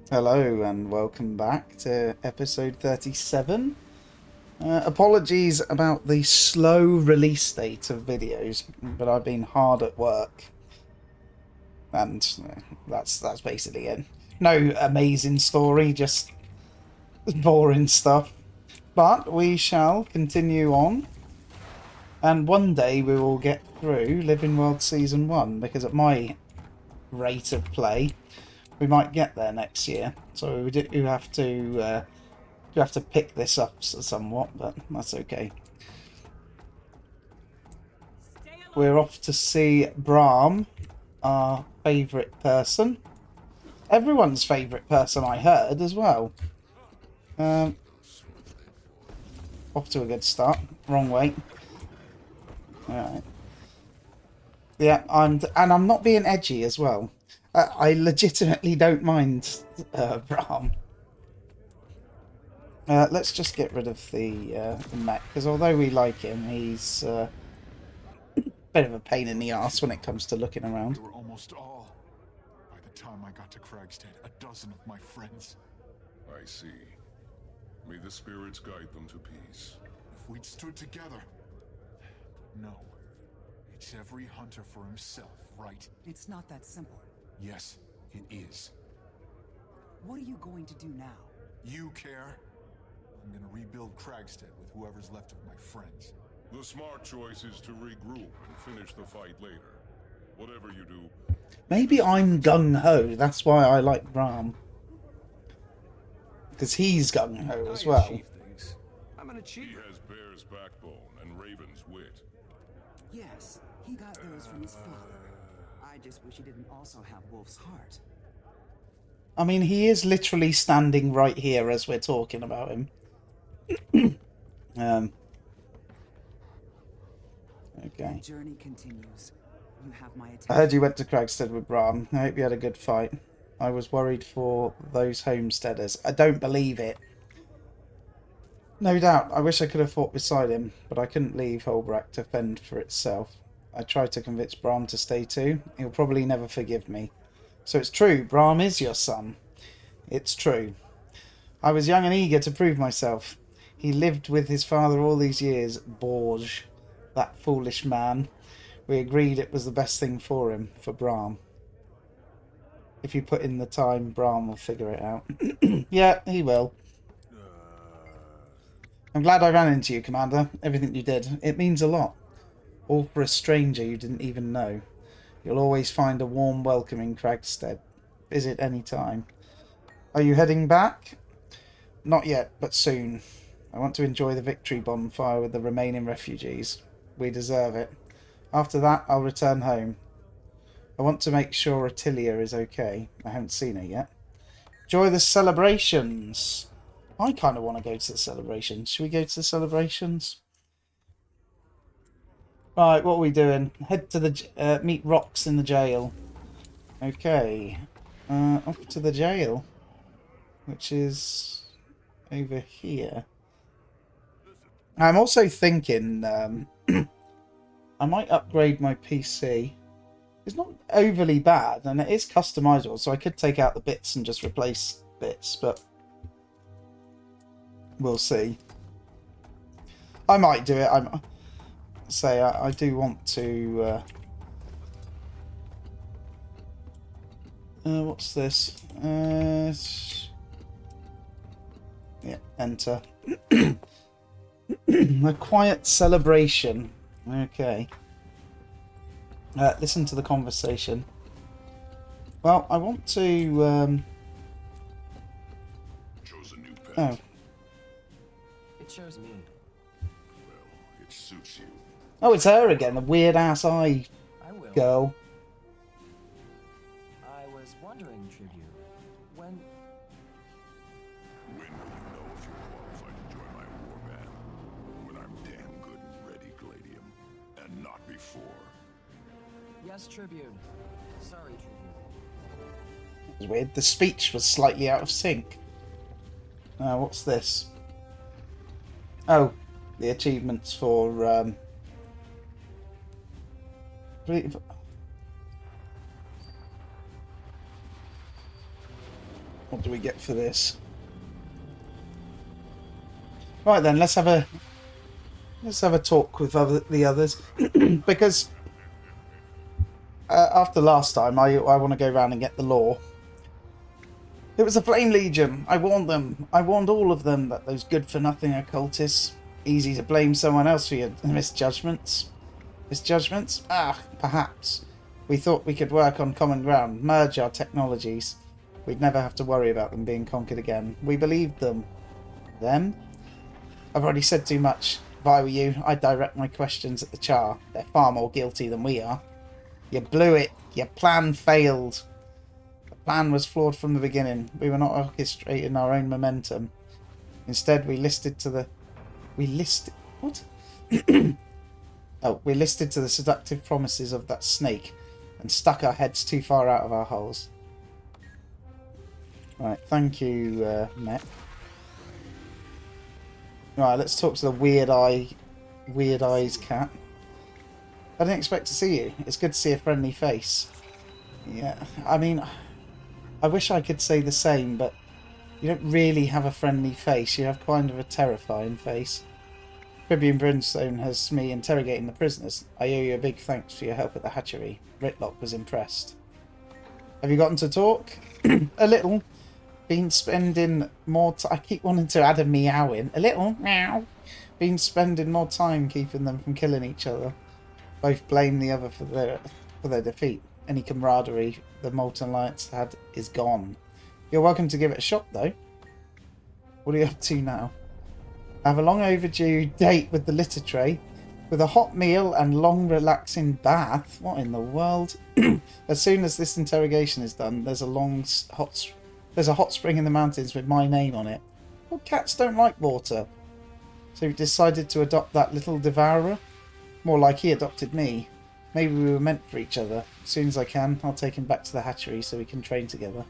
Hello and welcome back to episode 37. Apologies about the slow release date of videos, but I've been hard at work, and that's basically it. No amazing story, just boring stuff. But we shall continue on, and one day we will get through Living World Season 1, because at my rate of play, we might get there next year. So we do have to pick this up somewhat, but that's okay. We're off to see Brahm, our favourite person. Everyone's favourite person, I heard, as well. Off to a good start. Wrong way. Alright. Yeah, I'm not being edgy as well. I legitimately don't mind Brahm. Let's just get rid of the mech, because although we like him, he's a bit of a pain in the ass when it comes to looking around. They were almost all. By the time I got to Kragstead, a dozen of my friends. I see. May the spirits guide them to peace. If we'd stood together. No. It's every hunter for himself, right? It's not that simple. Yes, it is. What are you going to do now? You care? I'm gonna rebuild Kragstead with whoever's left of my friends. The smart choice is to regroup and finish the fight later. Whatever you do. Maybe I'm gung-ho, that's why I like Brahm. Because he's gung-ho as well. I'm an achiever. He has bear's backbone and raven's wit. Yes, he got those from his father. I just wish he didn't also have Wolf's heart. I mean, he is literally standing right here as we're talking about him. Okay. The journey continues. You have my attention. I heard you went to Kragstead with Brahm. I hope you had a good fight. I was worried for those homesteaders. I don't believe it. No doubt. I wish I could have fought beside him, but I couldn't leave Holbrook to fend for itself. I tried to convince Brahm to stay too. He'll probably never forgive me. So it's true, Brahm is your son. It's true. I was young and eager to prove myself. He lived with his father all these years, Borge, that foolish man. We agreed it was the best thing for him, for Brahm. If you put in the time, Brahm will figure it out. Yeah, he will. I'm glad I ran into you, Commander. Everything you did. It means a lot. All for a stranger you didn't even know. You'll always find a warm welcome in Kragstead. Visit any time. Are you heading back? Not yet, but soon. I want to enjoy the victory bonfire with the remaining refugees. We deserve it. After that, I'll return home. I want to make sure Attilia is okay. I haven't seen her yet. Enjoy the celebrations. I kind of want to go to the celebrations. Should we go to the celebrations? Right, what are we doing? Head to the... meet Rox in the jail. Okay. Off to the jail. Which is... over here. I'm also thinking... I might upgrade my PC. It's not overly bad, and it is customizable, so I could take out the bits and just replace bits, but... we'll see. I might do it. I do want to. What's this? Yeah, enter. A quiet celebration. Okay. Listen to the conversation. Well, I want to. Chose a new pet. Oh. It shows me. Well, it suits you. Oh, it's her again, the weird ass eye I will. girl. I was wondering, Tribute, when... When will you know if you're qualified to join my warband? When I'm damn good and ready, Gladium. And not before. Yes, Tribute. Sorry, Tribute. It was weird. The speech was slightly out of sync. What's this? Oh, the achievements for What do we get for this? Right then, let's have a talk with the others because after last time, I want to go around and get the law. It was the Flame Legion. I warned them. I warned all of them that those good-for-nothing occultists. Easy to blame someone else for your misjudgments. Misjudgments? Ah, perhaps. We thought we could work on common ground, merge our technologies. We'd never have to worry about them being conquered again. We believed them. Them? I've already said too much. If I were you, I'd direct my questions at the Char. They're far more guilty than we are. You blew it. Your plan failed. Plan was flawed from the beginning. We were not orchestrating our own momentum. Instead, we listed to the seductive promises of that snake and stuck our heads too far out of our holes. Right, thank you, Met. Right, let's talk to the Weird Eyes cat. I didn't expect to see you. It's good to see a friendly face. Yeah, I mean, I wish I could say the same, but you don't really have a friendly face. You have kind of a terrifying face. Tribune Brimstone has me interrogating the prisoners. I owe you a big thanks for your help at the hatchery. Ritlock was impressed. Have you gotten to talk? A little. Been spending more time... I keep wanting to add a meow in. A little. Meow. Been spending more time keeping them from killing each other. Both blame the other for their defeat. Any camaraderie the Molten Alliance had is gone. You're welcome to give it a shot, though. What are you up to now? I have a long overdue date with the litter tray, with a hot meal and long relaxing bath. What in the world? As soon as this interrogation is done, there's a hot spring in the mountains with my name on it. Well, cats don't like water. So you decided to adopt that little devourer? More like he adopted me. Maybe we were meant for each other. As soon as I can, I'll take him back to the hatchery so we can train together.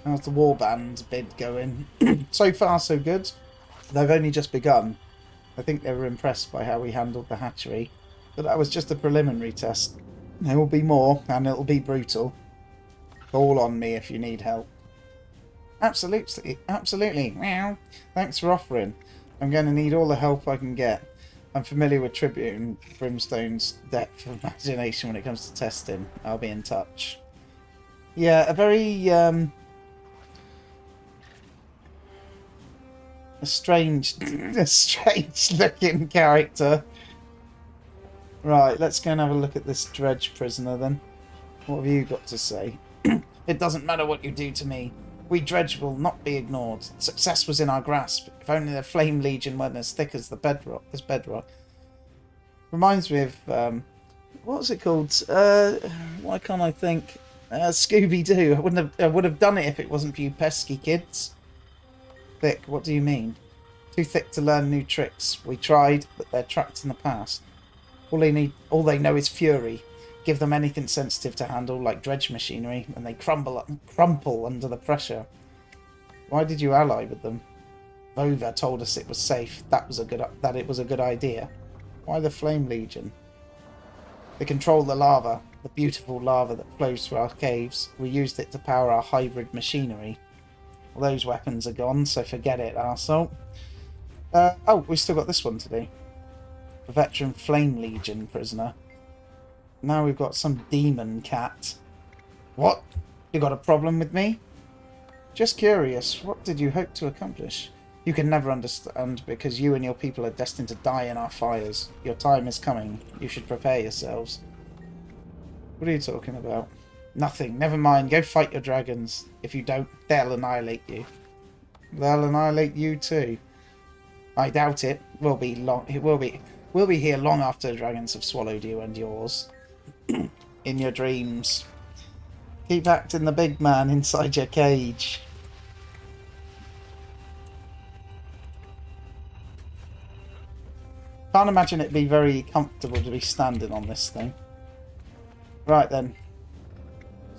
How's the warband bid going? So far, so good. They've only just begun. I think they were impressed by how we handled the hatchery. But that was just a preliminary test. There will be more, and it'll be brutal. Call on me if you need help. Absolutely, absolutely. Meow. Thanks for offering. I'm going to need all the help I can get. I'm familiar with Tribune Brimstone's depth of imagination when it comes to testing. I'll be in touch. Yeah, a very a strange looking character. Right, let's go and have a look at this Dredge prisoner then. What have you got to say? It doesn't matter what you do to me. We Dredge will not be ignored. Success was in our grasp. If only the Flame Legion weren't as thick as this bedrock. Reminds me of what was it called? Why can't I think? Scooby-Doo. I would have done it if it wasn't for you pesky kids. Thick? What do you mean? Too thick to learn new tricks. We tried, but they're trapped in the past. All they know is fury. Give them anything sensitive to handle, like dredge machinery, and they crumple under the pressure. Why did you ally with them? Vova told us it was safe. That it was a good idea. Why the Flame Legion? They control the lava, the beautiful lava that flows through our caves. We used it to power our hybrid machinery. Well, those weapons are gone, so forget it, arsehole. Oh, we've still got this one to do. A veteran Flame Legion prisoner. Now we've got some demon cat. What? You got a problem with me? Just curious, what did you hope to accomplish? You can never understand because you and your people are destined to die in our fires. Your time is coming. You should prepare yourselves. What are you talking about? Nothing. Never mind. Go fight your dragons. If you don't, they'll annihilate you. They'll annihilate you too. I doubt it. We'll be here long after the dragons have swallowed you and yours. In your dreams. Keep acting the big man inside your cage. Can't imagine it'd be very comfortable to be standing on this thing. Right then.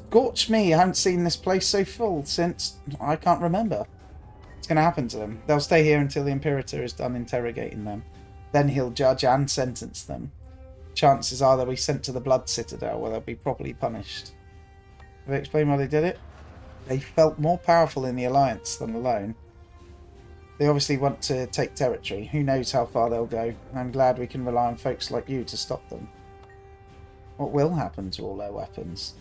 Scorch me, I haven't seen this place so full since I can't remember. What's going to happen to them? They'll stay here until the Imperator is done interrogating them. Then he'll judge and sentence them. Chances are they'll be sent to the Blood Citadel where they'll be properly punished. Have I explained why they did it? They felt more powerful in the Alliance than alone. They obviously want to take territory. Who knows how far they'll go. I'm glad we can rely on folks like you to stop them. What will happen to all their weapons?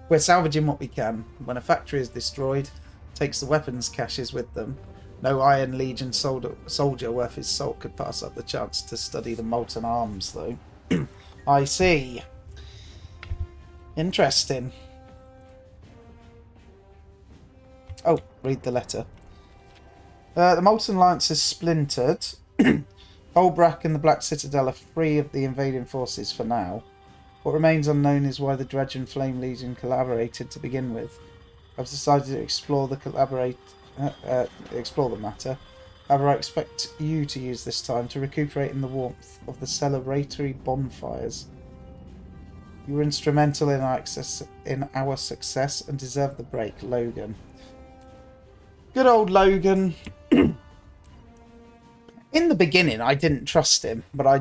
We're salvaging what we can. When a factory is destroyed, takes the weapons caches with them. No Iron Legion soldier worth his salt could pass up the chance to study the molten arms, though. I see. Interesting. Oh, read the letter. The Molten Alliance is splintered. Holbrook and the Black Citadel are free of the invading forces for now. What remains unknown is why the Dredge and Flame Legion collaborated to begin with. I've decided to explore the matter. However, I expect you to use this time to recuperate in the warmth of the celebratory bonfires. You were instrumental in our success and deserve the break, Logan. Good old Logan. In the beginning, I didn't trust him, but I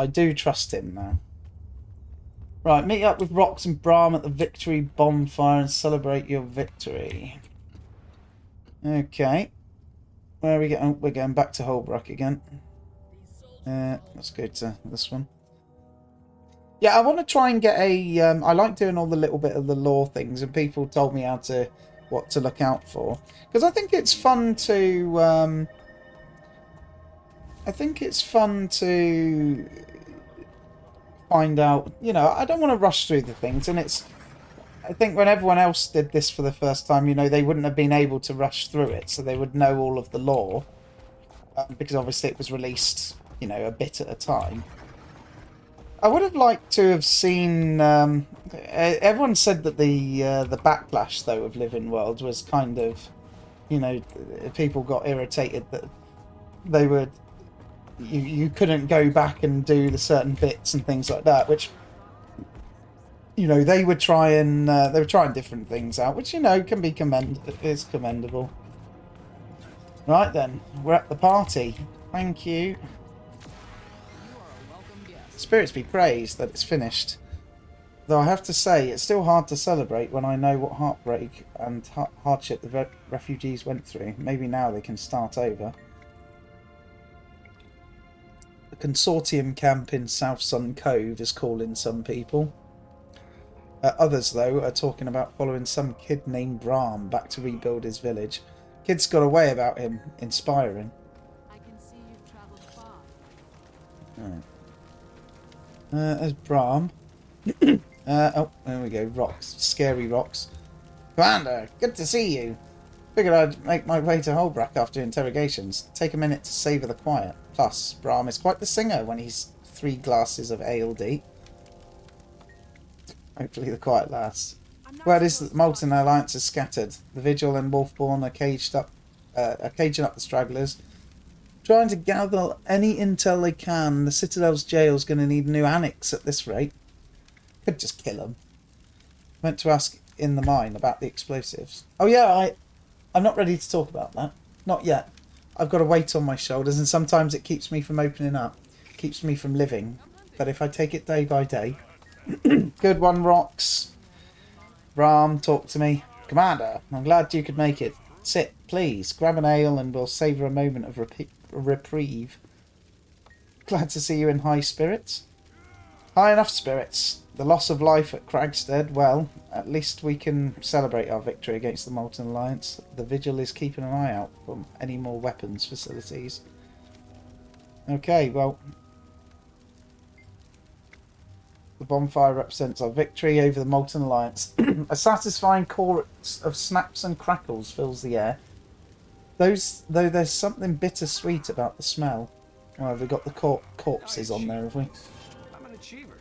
do trust him now. Right, meet up with Rox and Brahm at the victory bonfire and celebrate your victory. Okay. Where are we going? Oh, we're going back to Holbrook again. Let's go to this one. Yeah, I want to try and get a... I like doing all the little bit of the lore things, and people told me what to look out for. Because I think it's fun to... find out, you know, I don't want to rush through the things, and I think when everyone else did this for the first time, you know, they wouldn't have been able to rush through it, so they would know all of the lore, because obviously it was released, you know, a bit at a time. I would have liked to have seen, everyone said that the backlash, though, of Living World was kind of, you know, people got irritated that they would... You couldn't go back and do the certain bits and things like that, which, you know, they were trying different things out, which, you know, can be is commendable. Right then, we're at the party. Thank you. Spirits be praised that it's finished. Though I have to say, it's still hard to celebrate when I know what heartbreak and hardship the refugees went through. Maybe now they can start over. Consortium camp in South Sun Cove is calling some people. Others, though, are talking about following some kid named Brahm back to rebuild his village. Kid's got a way about him, inspiring. I can see you've traveled far. There's Brahm. Oh, there we go. Rocks. Scary rocks. Commander, good to see you. Figured I'd make my way to Holbrook after interrogations. Take a minute to savour the quiet. Plus, Brahm is quite the singer when he's 3 glasses of ale deep. Hopefully the quiet lasts. Word is that the Molten Alliance is scattered. The Vigil and Wolfborn are caging up the stragglers. Trying to gather any intel they can. The Citadel's jail's going to need a new annex at this rate. Could just kill them. Meant to ask in the mine about the explosives. Oh yeah, I'm not ready to talk about that. Not yet. I've got a weight on my shoulders, and sometimes it keeps me from opening up. Keeps me from living. But if I take it day by day... Good one, Rox. Brahm, talk to me. Commander, I'm glad you could make it. Sit, please. Grab an ale and we'll savour a moment of reprieve. Glad to see you in high spirits. High enough spirits. The loss of life at Cragstead, well, at least we can celebrate our victory against the Molten Alliance. The Vigil is keeping an eye out for any more weapons facilities. Okay, well... The bonfire represents our victory over the Molten Alliance. A satisfying chorus of snaps and crackles fills the air. Though there's something bittersweet about the smell. Well, we've got the corpses on there, have we? I'm an achiever.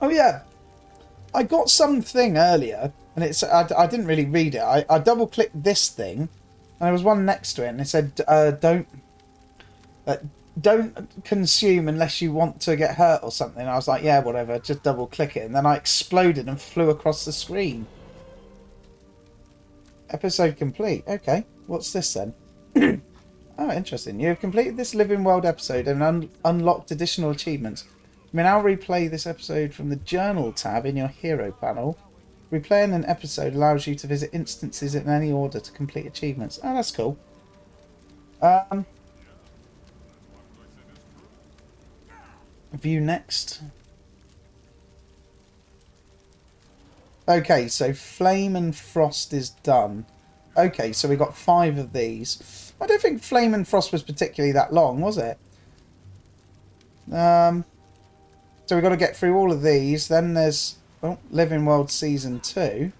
Oh yeah, I got something earlier, and I didn't really read it. I double clicked this thing, and there was one next to it, and it said don't consume unless you want to get hurt or something. I was like, yeah, whatever, just double click it, and then I exploded and flew across the screen. Episode complete. Okay, what's this then? Oh, interesting. You have completed this Living World episode and unlocked additional achievements. You may now replay this episode from the Journal tab in your Hero panel. Replaying an episode allows you to visit instances in any order to complete achievements. Oh, that's cool. View next. Okay, so Flame and Frost is done. Okay, so we got 5 of these. I don't think Flame and Frost was particularly that long, was it? So we've got to get through all of these. Then there's Living World Season 2.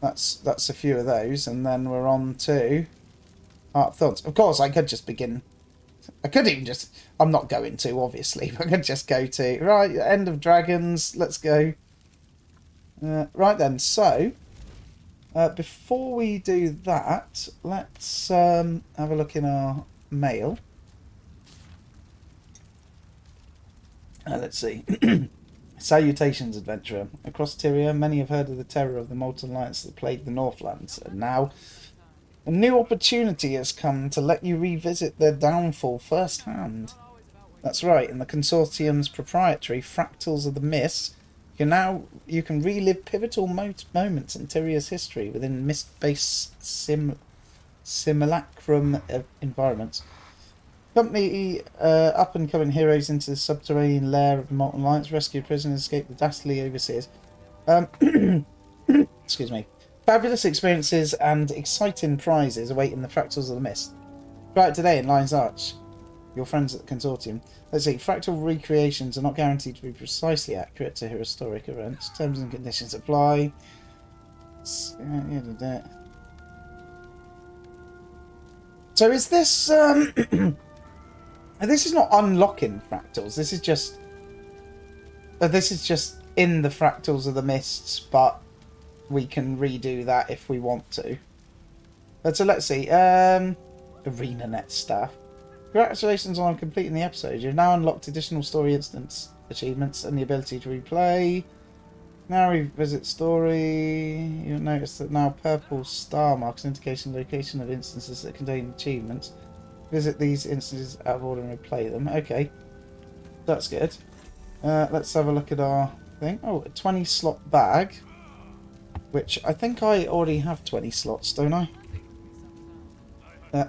That's a few of those. And then we're on to Heart of Thorns. Of course, I could just begin... I could even just... I'm not going to, obviously. But I could just go to... Right, End of Dragons. Let's go. Right then, so... before we do that, let's have a look in our mail. Let's see. Salutations, adventurer. Across Tyria, many have heard of the terror of the molten lights that plague the Northlands, and now a new opportunity has come to let you revisit their downfall firsthand. That's right, in the Consortium's proprietary Fractals of the Mist, you can relive pivotal moments in Tyria's history within mist-based simulacrum environments. Accompany up-and-coming heroes into the subterranean lair of the Molten Lights, rescue prisoners, escape the dastardly overseers. Excuse me. Fabulous experiences and exciting prizes await in the Fractals of the Mist. Try it today in Lion's Arch. Your friends at the Consortium. Let's see, fractal recreations are not guaranteed to be precisely accurate to historic events. Terms and conditions apply. So is this... this is not unlocking fractals. This is just in the Fractals of the Mists, but we can redo that if we want to. So let's see. ArenaNet staff. Congratulations on completing the episode. You've now unlocked additional story instance achievements and the ability to replay. Now revisit story. You'll notice that now purple star marks indication location of instances that contain achievements. Visit these instances out of order and replay them. Okay, that's good. Let's have a look at our thing. Oh, a 20 slot bag, which I think I already have 20 slots, don't I?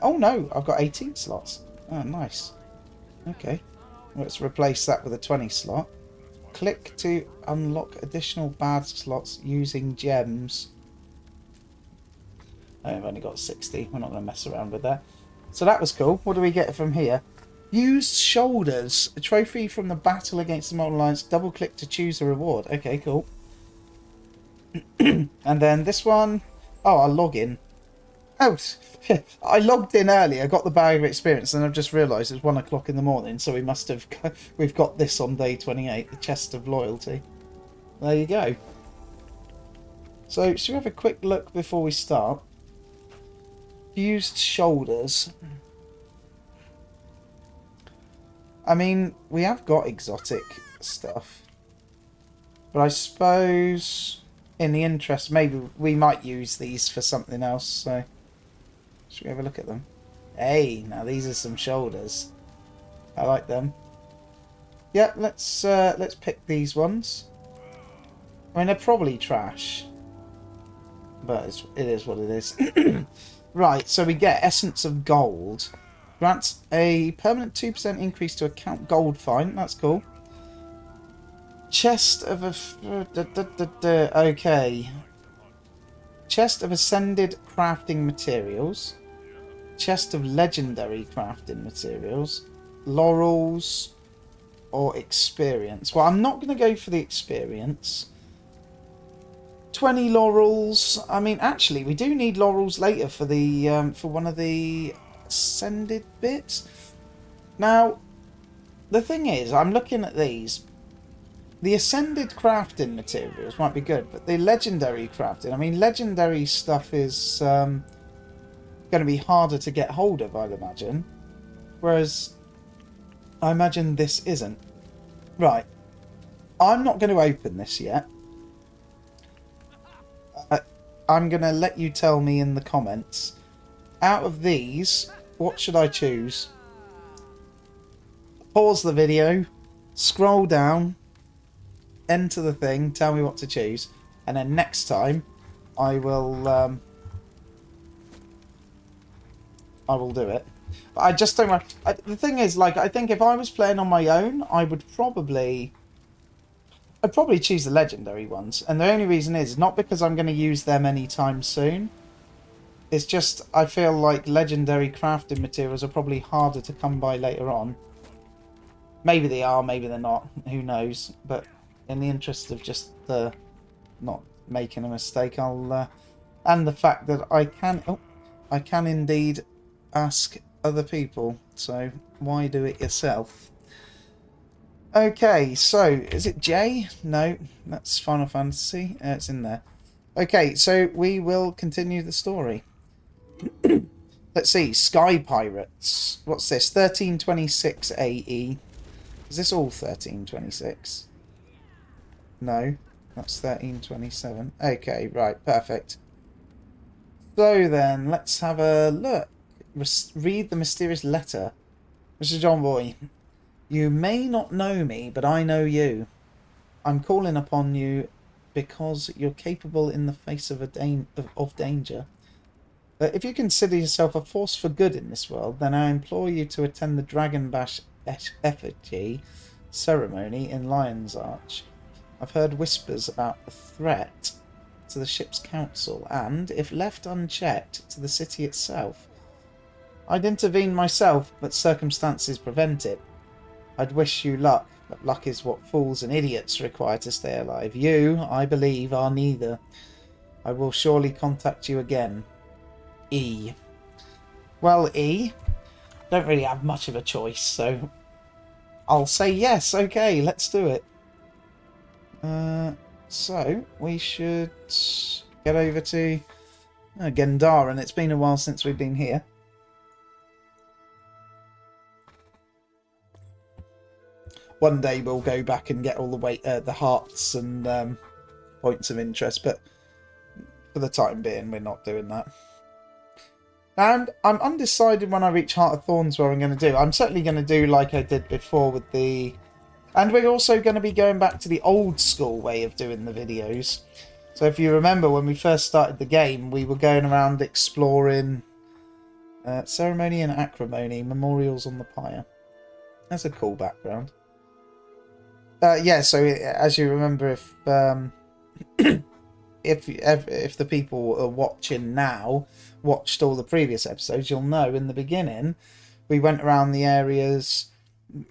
Oh no, I've got 18 slots. Oh, nice. Okay, let's replace that with a 20 slot. Click to unlock additional badge slots using gems. I've only got 60. We're not going to mess around with that. So that was cool. What do we get from here? Used shoulders. A trophy from the battle against the Molten Alliance. Double click to choose a reward. Okay, cool. And then this one. Oh, I'll log in. Oh, I logged in earlier, got the bag of experience, and I've just realised it's 1 o'clock in the morning, so we've got this on day 28, the chest of loyalty. There you go. So, should we have a quick look before we start? Used shoulders. I mean, we have got exotic stuff, but I suppose in the interest, maybe we might use these for something else, so... Should we have a look at them? Hey, now these are some shoulders. I like them. Yeah, let's pick these ones. I mean, they're probably trash, but it is what it is. Right, so we get Essence of Gold. Grants a permanent 2% increase to account gold find. That's cool. Chest of okay. Chest of Ascended Crafting Materials. Chest of Legendary Crafting Materials. Laurels or Experience. Well, I'm not going to go for the Experience. 20 laurels. I mean, actually, we do need laurels later for the for one of the Ascended bits. Now, the thing is, I'm looking at these. The Ascended Crafting Materials might be good, but the Legendary Crafting... I mean, Legendary stuff is... going to be harder to get hold of, I'd imagine. Whereas I imagine this isn't. Right. I'm not going to open this yet. I'm going to let you tell me in the comments. Out of these, what should I choose? Pause the video. Scroll down. Enter the thing. Tell me what to choose. And then next time, I will do it. But I just don't want... the thing is, like, I think if I was playing on my own, I'd probably choose the legendary ones. And the only reason is not because I'm going to use them anytime soon. It's just I feel like legendary crafting materials are probably harder to come by later on. Maybe they are, maybe they're not. Who knows? But in the interest of just not making a mistake, I'll... and the fact that I can indeed ask other people. So why do it yourself? Okay, so is it J? No, that's Final Fantasy. It's in there. Okay, so we will continue the story. Let's see, Sky Pirates. What's this? 1326 AE. Is this all 1326? No, that's 1327. Okay, right, perfect. So then, let's have a look. Read the mysterious letter. Mr. Jonboy, you may not know me, but I know you. I'm calling upon you because you're capable in the face of danger. If you consider yourself a force for good in this world, then I implore you to attend the Dragon Bash effigy ceremony in Lion's Arch. I've heard whispers about a threat to the ship's council and, if left unchecked, to the city itself. I'd intervene myself, but circumstances prevent it. I'd wish you luck, but luck is what fools and idiots require to stay alive. You, I believe, are neither. I will surely contact you again. E. Well, E, don't really have much of a choice, so I'll say yes. Okay, let's do it. So we should get over to Gandhara, it's been a while since we've been here. One day we'll go back and get all the hearts and points of interest, but for the time being, we're not doing that. And I'm undecided when I reach Heart of Thorns what I'm going to do. I'm certainly going to do like I did before with the... And we're also going to be going back to the old school way of doing the videos. So if you remember when we first started the game, we were going around exploring ceremony and acrimony, memorials on the pyre. That's a cool background. Yeah, so as you remember, if the people are watching now watched all the previous episodes, you'll know in the beginning we went around the areas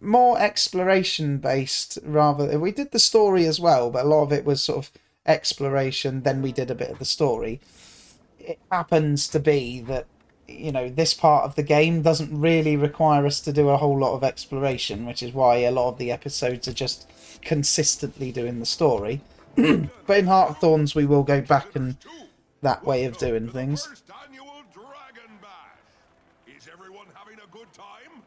more exploration based rather. We did the story as well, but a lot of it was sort of exploration, then we did a bit of the story. It happens to be that, you know, this part of the game doesn't really require us to do a whole lot of exploration, which is why a lot of the episodes are just consistently doing the story. But in Heart of Thorns we will go back and that way of doing things. First annual Dragon Bash. Is everyone having a good time?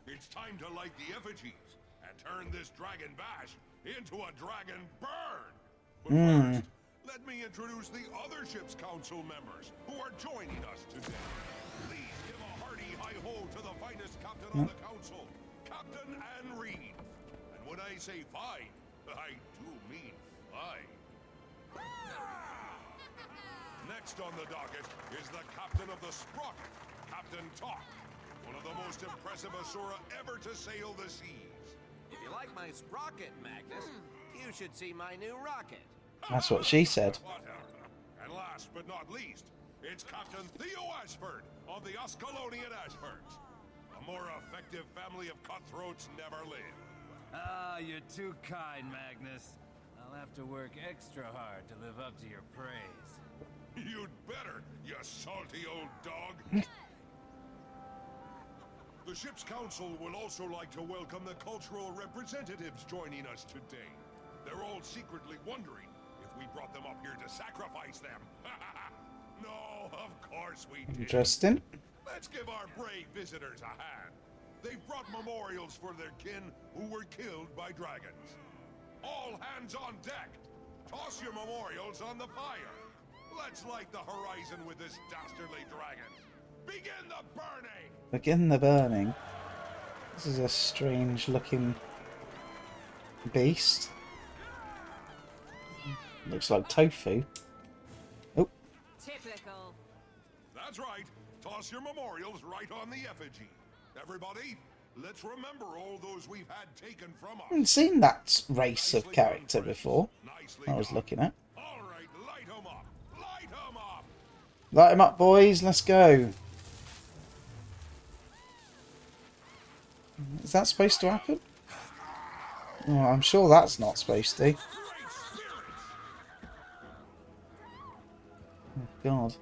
It's time to light the effigies and turn this Dragon Bash into a Dragon Burn. But first, let me introduce the other ship's council members who are joining us today. Please give a hearty hi-ho to the finest captain on the council, Captain Anne Reed. And when I say fine, I do mean fine. Next on the docket is the captain of the Sprocket, Captain Talk, one of the most impressive Asura ever to sail the seas. If you like my sprocket, Magnus, you should see my new rocket. That's what she said. And last but not least, it's Captain Theo Ashford of the Ascalonian Ashfords. A more effective family of cutthroats never lived. Ah, you're too kind, Magnus. I'll have to work extra hard to live up to your praise. You'd better, you salty old dog. The ship's council would also like to welcome the cultural representatives joining us today. They're all secretly wondering if we brought them up here to sacrifice them. No, of course we did. Interesting. Let's give our brave visitors a hand. They've brought memorials for their kin who were killed by dragons. All hands on deck. Toss your memorials on the fire. Let's light the horizon with this dastardly dragon. Begin the burning! Begin the burning. This is a strange looking beast. Looks like tofu. Oh, Typical. That's right. Toss your memorials right on the effigy. Everybody, let's remember all those we've had taken from us. I haven't seen that race of character before. I was looking at. All right, light 'em up. Light 'em up. Light them up, boys. Let's go. Is that supposed to happen? Oh, I'm sure that's not supposed to. Oh, God.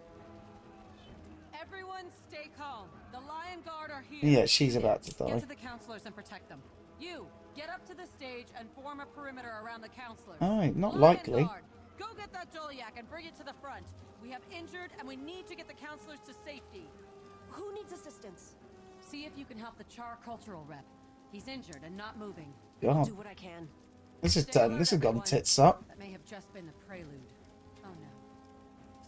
Everyone stay calm. The Lion Guard are here. Yeah, she's about to die. Get to the counselors and protect them. You, get up to the stage and form a perimeter around the counselors. Alright, not Lion likely. Guard, go get that Doliak and bring it to the front. We have injured and we need to get the counselors to safety. Who needs assistance? See if you can help the Char cultural rep. He's injured and not moving. God. I'll do what I can. This is Stay done. alert, This has gone everyone. tits up. That may have just been the prelude. Oh no.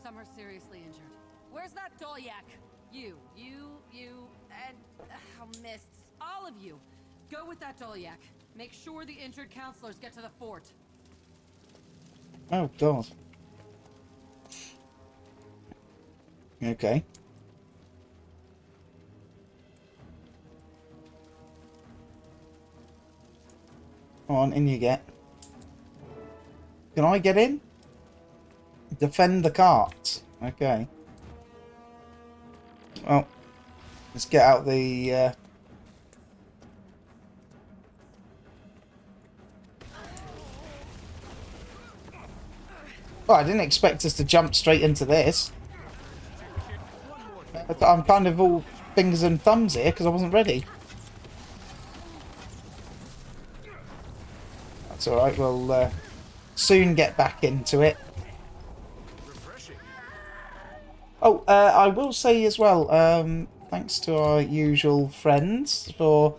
Some are seriously injured. Where's that Doliak? You, and... mists. All of you. Go with that Doliak. Make sure the injured counselors get to the fort. Oh, God. Okay. Come on, in you get. Can I get in? Defend the cart. Okay. Well, let's get out the... Oh, I didn't expect us to jump straight into this. I'm kind of all fingers and thumbs here because I wasn't ready. That's alright, we'll soon get back into it. Oh, I will say as well, thanks to our usual friends for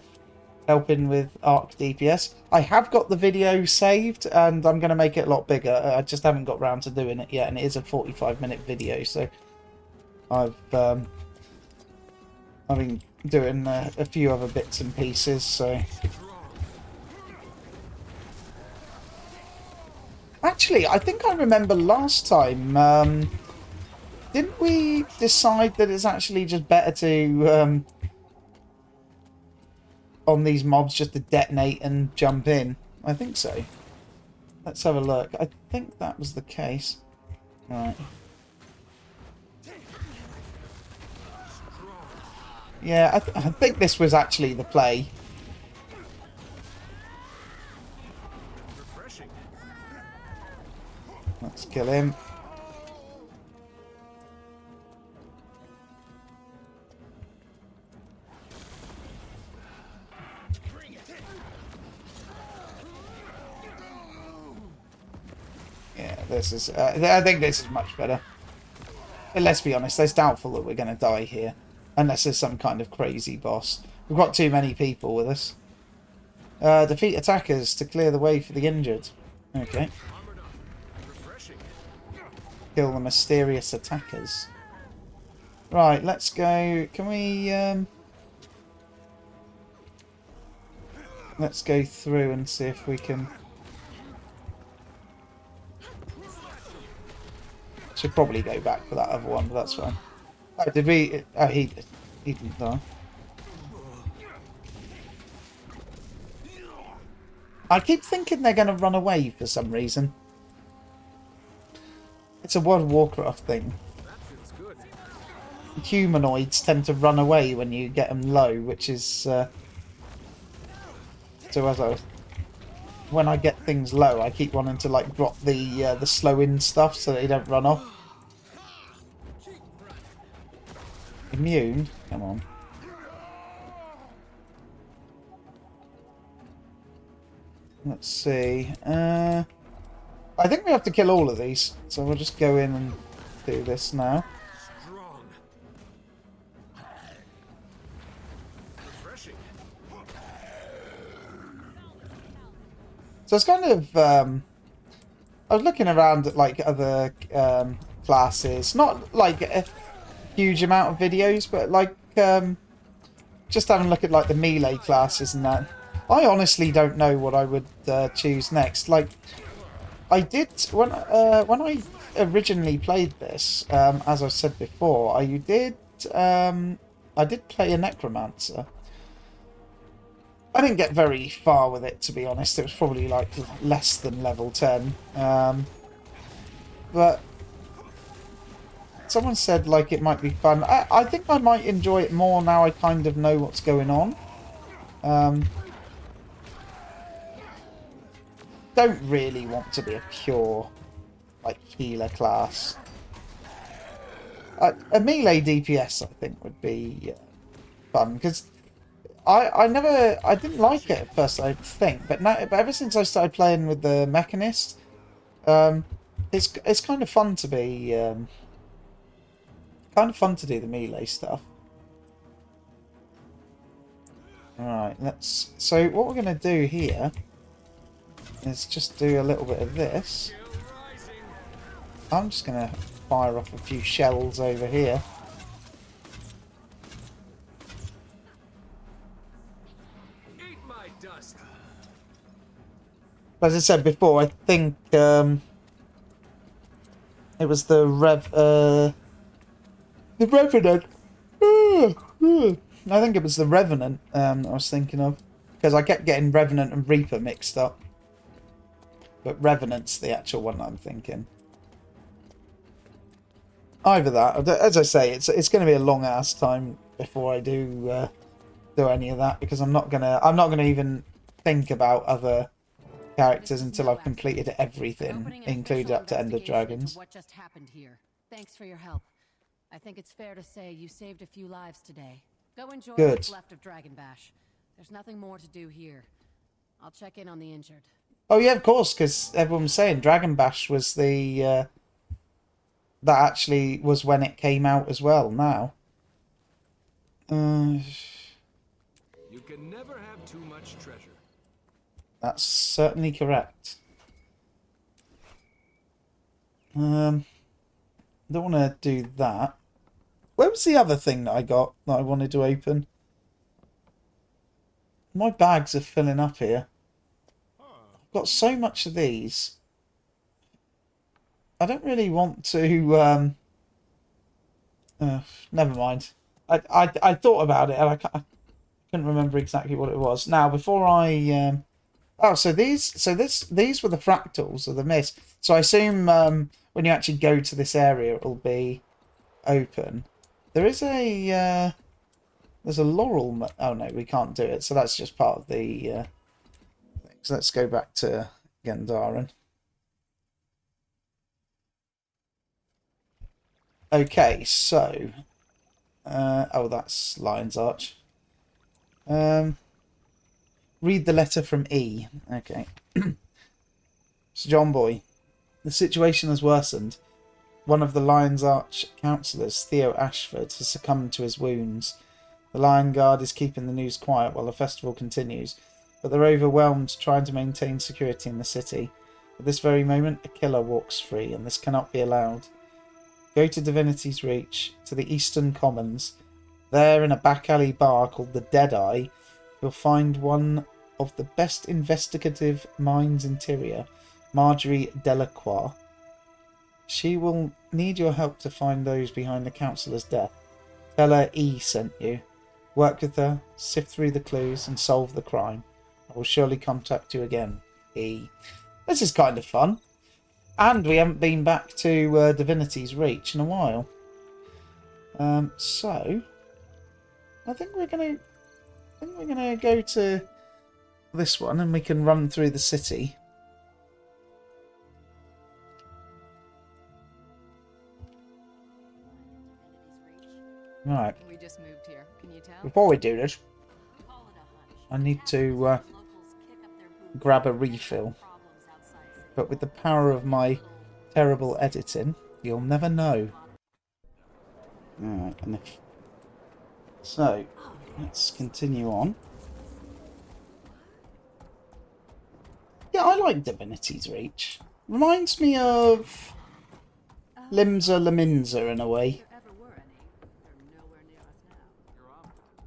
helping with Arc DPS. I have got the video saved and I'm going to make it a lot bigger. I just haven't got round to doing it yet, and it is a 45-minute video, so I've been doing a few other bits and pieces, so... Actually, I think I remember last time, didn't we decide that it's actually just better to, on these mobs, just to detonate and jump in? I think so. Let's have a look. I think that was the case. Right. Yeah, I think this was actually the play. Let's kill him. Yeah, this is... I think this is much better. But let's be honest, it's doubtful that we're going to die here. Unless there's some kind of crazy boss. We've got too many people with us. Defeat attackers to clear the way for the injured. Okay. Kill the mysterious attackers. Right, let's go. Can we... Let's go through and see if we can... Should probably go back for that other one, but that's fine. Oh, did we... Oh, he didn't die. I keep thinking they're going to run away for some reason. It's a World of Warcraft thing. Humanoids tend to run away when you get them low, which is... So when I get things low, I keep wanting to like drop the slow-in stuff so they don't run off. Immune? Come on. Let's see. I think we have to kill all of these, so we'll just go in and do this now. So it's kind of... I was looking around at like other classes, not like a huge amount of videos, but like just having a look at like the melee classes and that. I honestly don't know what I would choose next. Like, I did when I originally played this, as I said before, I did play a necromancer. I didn't get very far with it, to be honest. It was probably like less than level 10. But someone said like it might be fun. I think I might enjoy it more now I kind of know what's going on. Don't really want to be a pure like healer class. A melee DPS I think would be fun because I didn't like it at first, I think, but ever since I started playing with the Mechanist, it's kind of fun to be kind of fun to do the melee stuff. All right, so what we're gonna do here is just do a little bit of this. I'm just gonna fire off a few shells over here. As I said before, I think it was the Revenant. I think it was the Revenant I was thinking of, because I kept getting Revenant and Reaper mixed up. But Revenant's the actual one I'm thinking. Either that, as I say, it's going to be a long ass time before I do any of that, because I'm not gonna even think about other characters until I've completed everything, included up to End of Dragons. What just happened here? Thanks for your help. I think it's fair to say you saved a few lives today. Go enjoy what's left of Dragon Bash. There's nothing more to do here. I'll check in on the injured. Oh yeah, of course, because everyone was saying Dragon Bash was the that actually was when it came out as well. Now, you can never have too much treasure. That's certainly correct. Don't want to do that. Where was the other thing that I got that I wanted to open? My bags are filling up here. I've got so much of these. I don't really want to... never mind. I thought about it and I couldn't remember exactly what it was. Now, before I... Oh, so these were the fractals of the mist. So I assume when you actually go to this area, it'll be open. There is a there's a laurel. Oh no, we can't do it. So that's just part of the. So let's go back to Gandharan. Okay, so oh, that's Lion's Arch. Read the letter from E. Okay. So Jonboy, the situation has worsened. One of the Lion's Arch councillors, Theo Ashford, has succumbed to his wounds. The Lion Guard is keeping the news quiet while the festival continues, but they're overwhelmed trying to maintain security in the city. At this very moment, a killer walks free, and this cannot be allowed. Go to Divinity's Reach, to the Eastern Commons. There, in a back alley bar called the Deadeye, you'll find one of the best investigative minds interior, Marjorie Delacroix. She will need your help to find those behind the councillor's death. Tell her E sent you. Work with her, sift through the clues, and solve the crime. I will surely contact you again, E. This is kind of fun. And we haven't been back to Divinity's Reach in a while. So, I think we're gonna go to this one, and we can run through the city. Right. We just moved here. Can you tell? Before we do this, I need to grab a refill. But with the power of my terrible editing, you'll never know. Alright, and if... So, let's continue on. Yeah, I like Divinity's Reach. Reminds me of Limsa Laminza in a way.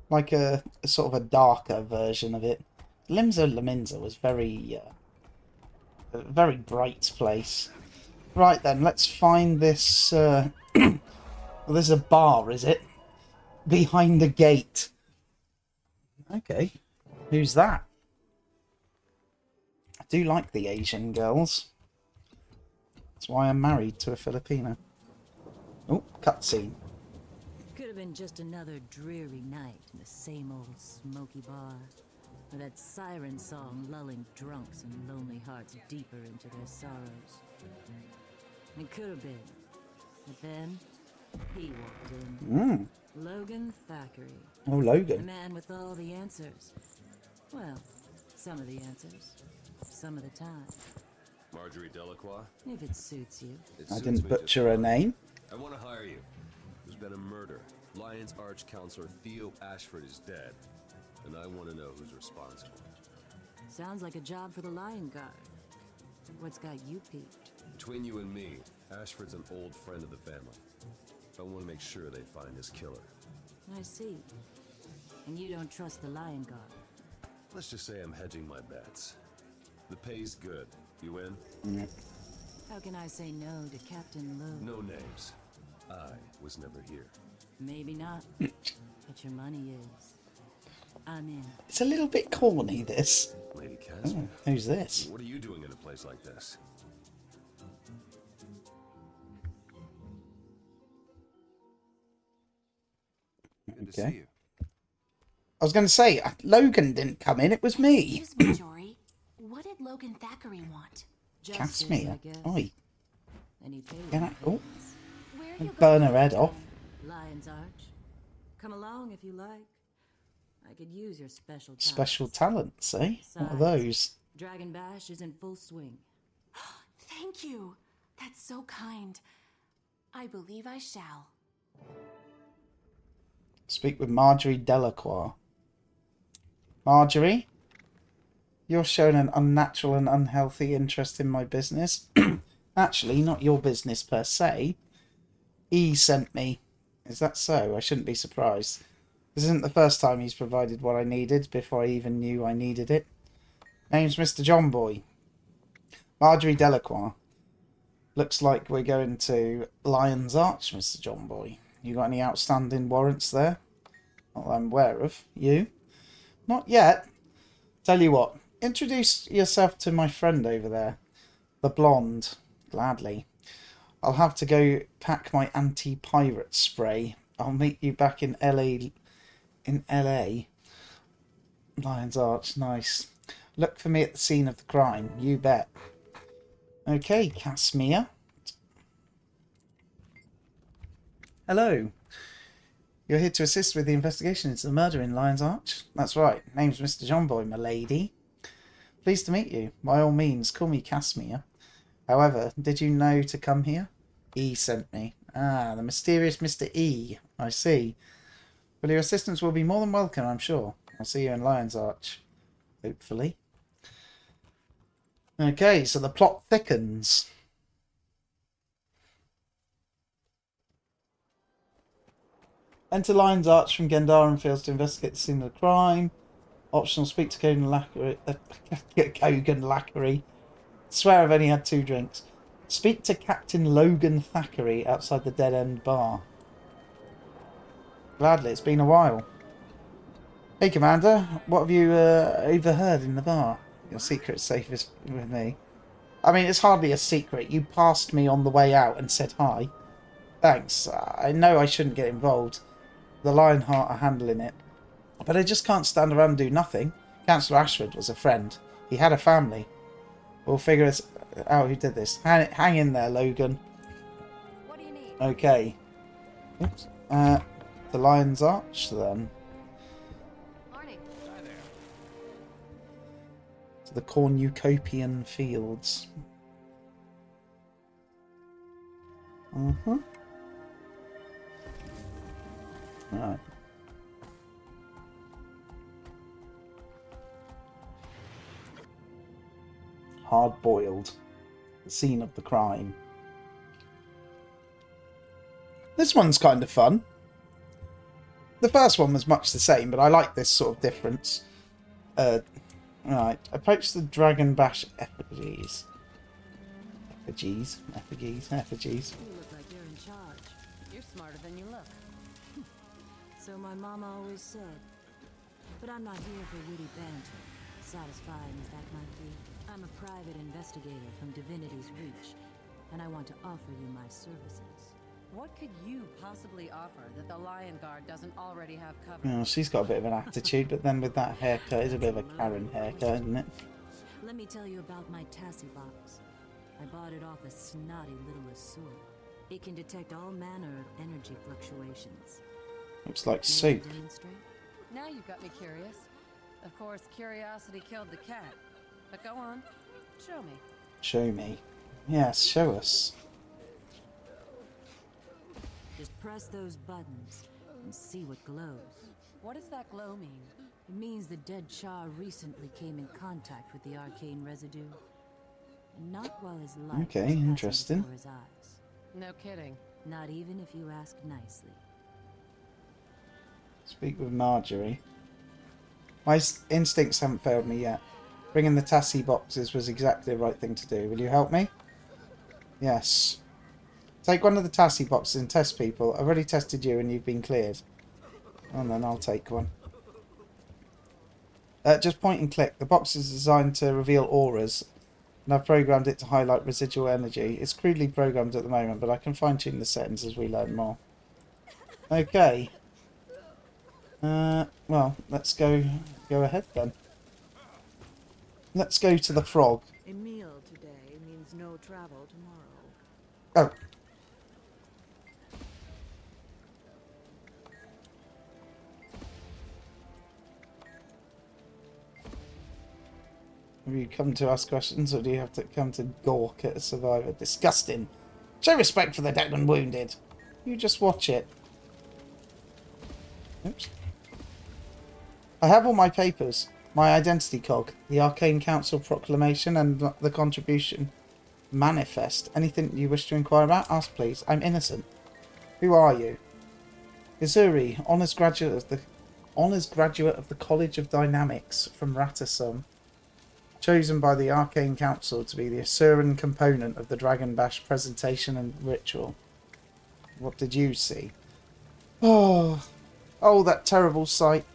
Like a sort of a darker version of it. Limsa Laminza was a very bright place. Right then, let's find this. Well, there's a bar, is it? Behind the gate. Okay, who's that? I do like the Asian girls. That's why I'm married to a Filipino. Oh, cutscene. Could have been just another dreary night in the same old smoky bar, with that siren song lulling drunks and lonely hearts deeper into their sorrows. It could have been, but then he walked in. Logan Thackeray. Oh, The Logan. man with all the answers. Well, some of the answers. Some of the time. Marjorie Delacroix? If it suits you. It I suits didn't me butcher just her fine. name. I want to hire you. There's been a murder. Lion's Arch Counselor Theo Ashford is dead. And I want to know who's responsible. Sounds like a job for the Lion Guard. What's got you peaked? Between you and me, Ashford's an old friend of the family. I want to make sure they find his killer. I see. And you don't trust the Lion Guard. Let's just say I'm hedging my bets. The pay's good. You in? How can I say no to Captain Lou? No names. I was never here. Maybe not. But your money is. I'm in. It's a little bit corny, this. Lady Casper, Who's this? what are you doing in a place like this? Good to Okay. see you. I was going to say, Logan didn't come in, it was me. Excuse me, Jory. What did Logan Thackeray want? Justice, Casmere. I guess. Oi. And he paid Can I... me. Oh, Where are you burn going? her head off. Lion's Arch. Come along if you like. I could use your special talents. Special talents, eh? What are Besides, those? Dragon Bash is in full swing. Thank you. That's so kind. I believe I shall. Speak with Marjorie Delacroix. Marjorie? You're showing an unnatural and unhealthy interest in my business. Actually, not your business per se. E sent me. Is that so? I shouldn't be surprised. This isn't the first time he's provided what I needed before I even knew I needed it. Name's Mr. Jonboy. Marjorie Delacroix. Looks like we're going to Lion's Arch, Mr. Jonboy. You got any outstanding warrants there? Not that I'm aware of. You? Not yet. Tell you what. Introduce yourself to my friend over there. The blonde. Gladly. I'll have to go pack my anti-pirate spray. I'll meet you back in LA. In LA. Lion's Arch. Nice. Look for me at the scene of the crime. You bet. Okay, Casmere. Hello. You're here to assist with the investigation into the murder in Lion's Arch? That's right. Name's Mr. Jonboy, my lady. Pleased to meet you. By all means, call me Casmere. However, did you know to come here? E sent me. Ah, the mysterious Mr. E. I see. Well, your assistance will be more than welcome, I'm sure. I'll see you in Lion's Arch. Hopefully. Okay, so the plot thickens. Enter Lion's Arch from Gendar fails to investigate the scene of the crime. Optional, speak to Kogan Lackery. Kogan Lackery. Swear I've only had 2 drinks. Speak to Captain Logan Thackeray outside the Dead End Bar. Gladly, it's been a while. Hey, Commander. What have you overheard in the bar? Your secret's safe with me. I mean, it's hardly a secret. You passed me on the way out and said hi. Thanks. I know I shouldn't get involved. The Lionheart are handling it. But I just can't stand around and do nothing. Councillor Ashford was a friend. He had a family. We'll figure out who did this. Hang in there, Logan. What do you need? Okay. Oops. The Lion's Arch, then. Morning. Hi there. To the cornucopian fields. Right. Hard boiled. The scene of the crime. This one's kind of fun. The first one was much the same, but I like this sort of difference. Right, approach the Dragon Bash effigies. Effigies. You look like you're in charge. You're smarter than you look. So my mama always said. But I'm not here for witty banter, satisfying as that might be. I'm a private investigator from Divinity's Reach, and I want to offer you my services. What could you possibly offer that the Lion Guard doesn't already have covered? Oh, she's got a bit of an attitude, but then with that haircut, it's a bit of a Karen haircut, isn't it? Let me tell you about my Tassie box. I bought it off a snotty little Asur. It can detect all manner of energy fluctuations. Looks like May I soup. demonstrate? Now you've got me curious. Of course, curiosity killed the cat. But go on, show me. Show me. Yes, show us. Just press those buttons and see what glows. What does that glow mean? It means the dead Char recently came in contact with the arcane residue. And not while his life Okay, was passing interesting. before his eyes. No kidding. Not even if you ask nicely. Speak with Marjorie. My instincts haven't failed me yet. Bringing the Tassie boxes was exactly the right thing to do. Will you help me? Yes. Take one of the Tassie boxes and test people. I've already tested you and you've been cleared. And then I'll take one. Just point and click. The box is designed to reveal auras, and I've programmed it to highlight residual energy. It's crudely programmed at the moment, but I can fine-tune the settings as we learn more. Okay. Well, let's go ahead then. Let's go to the frog. A meal today means no travel tomorrow. Oh. Have you come to ask questions, or do you have to come to gawk at a survivor? Disgusting. Show respect for the dead and wounded. You just watch it. Oops. I have all my papers. My identity cog, the Arcane Council proclamation, and the contribution manifest. Anything you wish to inquire about? Ask, please. I'm innocent. Who are you? Izuri, honors graduate of the College of Dynamics from Ratasum. Chosen by the Arcane Council to be the Asuran component of the Dragon Bash presentation and ritual. What did you see? Oh, that terrible sight.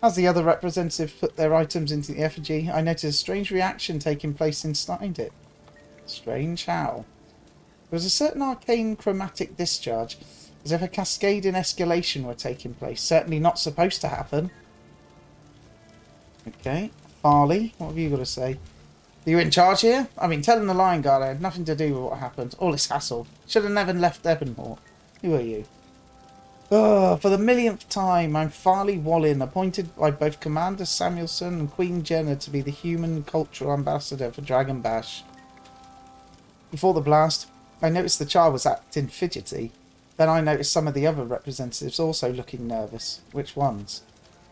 As the other representatives put their items into the effigy, I noticed a strange reaction taking place inside it. Strange how? There was a certain arcane chromatic discharge, as if a cascade in escalation were taking place. Certainly not supposed to happen. Okay. Farley, what have you got to say? Are you in charge here? I mean, telling the Lion Guard I had nothing to do with what happened. All this hassle. Should have never left Ebonhort. Who are you? Oh, for the millionth time, I'm Farley Wallin, appointed by both Commander Samuelson and Queen Jenna to be the human cultural ambassador for Dragon Bash. Before the blast, I noticed the child was acting fidgety. Then I noticed some of the other representatives also looking nervous. Which ones?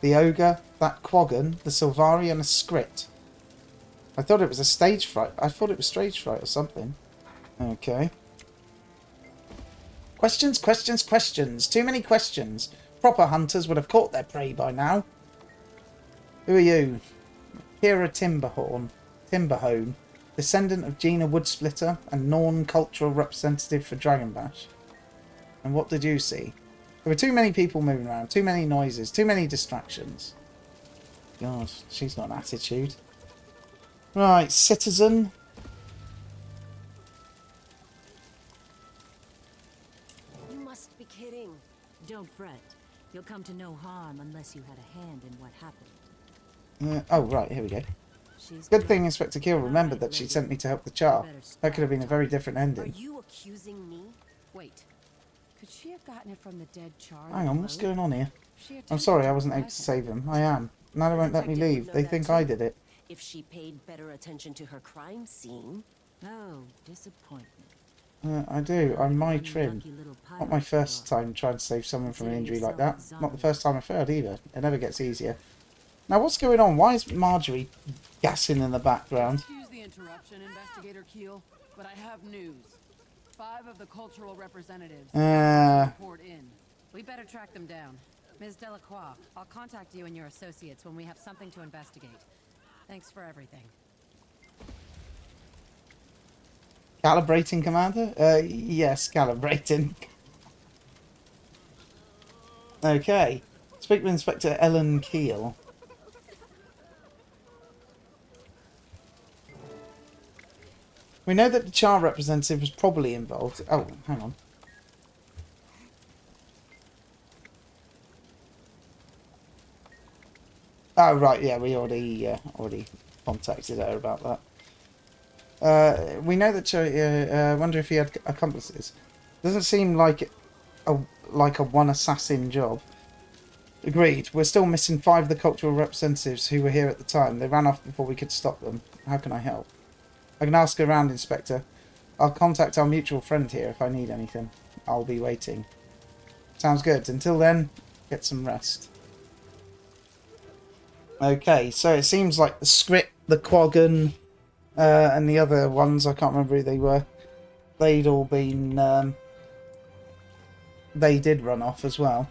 The ogre, that Quaggan, the Sylvari, and a Script. I thought it was a stage fright. I thought it was stage fright or something. Okay. Questions, questions, questions. Too many questions. Proper hunters would have caught their prey by now. Who are you? Kira Timberhone, descendant of Gina Woodsplitter and Norn cultural representative for Dragon Bash. And what did you see? There were too many people moving around, too many noises, too many distractions. God, she's got an attitude. Right, citizen. You must be kidding. Don't fret. You'll come to no harm unless you had a hand in what happened. Oh, right, here we go. She's Good thing Inspector Kill remembered that she sent me to help the Char. That could have been a very different Are ending. you accusing me? Wait. Could she have gotten it from the dead Char? Hang on, what's going on here? She I'm attempted sorry, to I wasn't able revive to him. save him. I am. Now they won't let me leave. They think I did it. If she paid better attention to her crime scene. Oh, disappointment. I do. I'm my You trim. lucky little Not my pirate first girl. time trying to save someone from an Consider injury like that. yourself a Not the zombie. first time I failed either. It never gets easier. Now, what's going on? Why is Marjorie gassing in the background? Excuse the interruption, Investigator Keel, but I have news. 5 of the cultural representatives report in. We better track them down. Ms. Delacroix, I'll contact you and your associates when we have something to investigate. Thanks for everything. Calibrating, Commander? Yes, calibrating. Okay. Speak with Inspector Ellen Keel. We know that the Char representative was probably involved. Oh, hang on. Oh, right, yeah, we already contacted her about that. We know that Char... wonder if he had accomplices. Doesn't seem like a one assassin job. Agreed. We're still missing 5 of the cultural representatives who were here at the time. They ran off before we could stop them. How can I help? I can ask around, Inspector. I'll contact our mutual friend here if I need anything. I'll be waiting. Sounds good. Until then, get some rest. Okay, so it seems like the script, the Quaggan, and the other ones, I can't remember who they were, they'd all been... they did run off as well.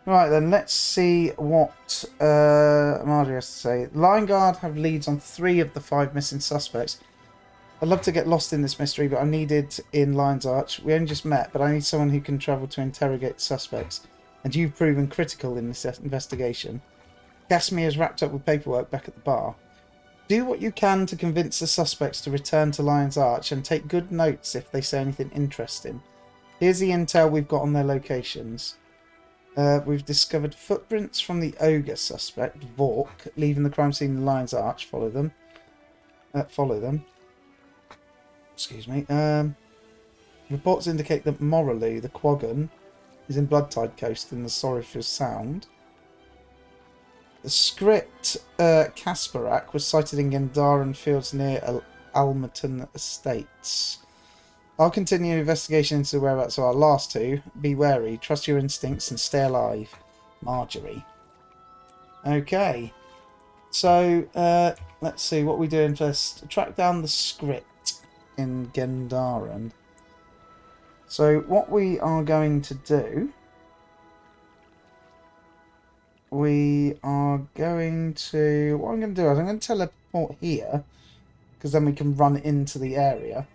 Right then, let's see what Marjorie has to say. Lion Guard have leads on 3 of the 5 missing suspects. I'd love to get lost in this mystery, but I'm needed in Lion's Arch. We only just met, but I need someone who can travel to interrogate suspects. And you've proven critical in this investigation. Casimir is wrapped up with paperwork back at the bar. Do what you can to convince the suspects to return to Lion's Arch and take good notes if they say anything interesting. Here's the intel we've got on their locations. We've discovered footprints from the ogre suspect, Vork, leaving the crime scene in Lion's Arch. Follow them. Excuse me. Reports indicate that Moraloo, the Quaggan, is in Bloodtide Coast in the Sorrowful Sound. The script Kasparak was sighted in Gendaran fields near Almaton Estates. I'll continue investigation into the whereabouts of our last 2. Be wary, trust your instincts and stay alive. Marjorie. Okay. So, let's see what we're doing first. Track down the script in Gendaran. So, what we are going to do... What I'm going to do is I'm going to teleport here, because then we can run into the area.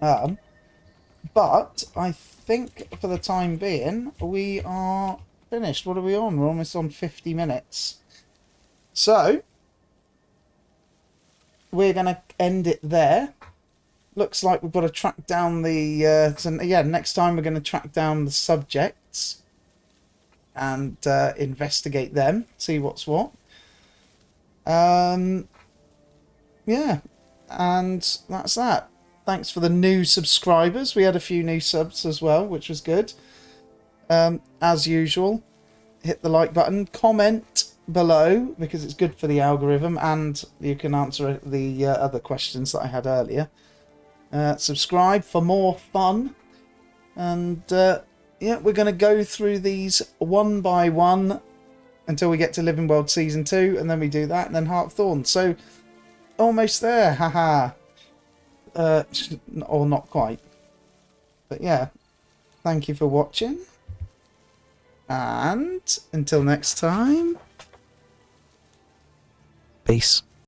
But I think for the time being, we are finished. What are we on? We're almost on 50 minutes. So, we're going to end it there. Looks like we've got to track down the... next time we're going to track down the subjects and investigate them, see what's what. Yeah, and that's that. Thanks for the new subscribers. We had a few new subs as well, which was good. As usual, hit the like button, comment below because it's good for the algorithm, and you can answer the other questions that I had earlier. Subscribe for more fun, and yeah, we're going to go through these one by one until we get to Living World Season 2, and then we do that, and then Heart of Thorn. So, almost there, haha. Or not quite. But yeah, thank you for watching. And until next time, peace.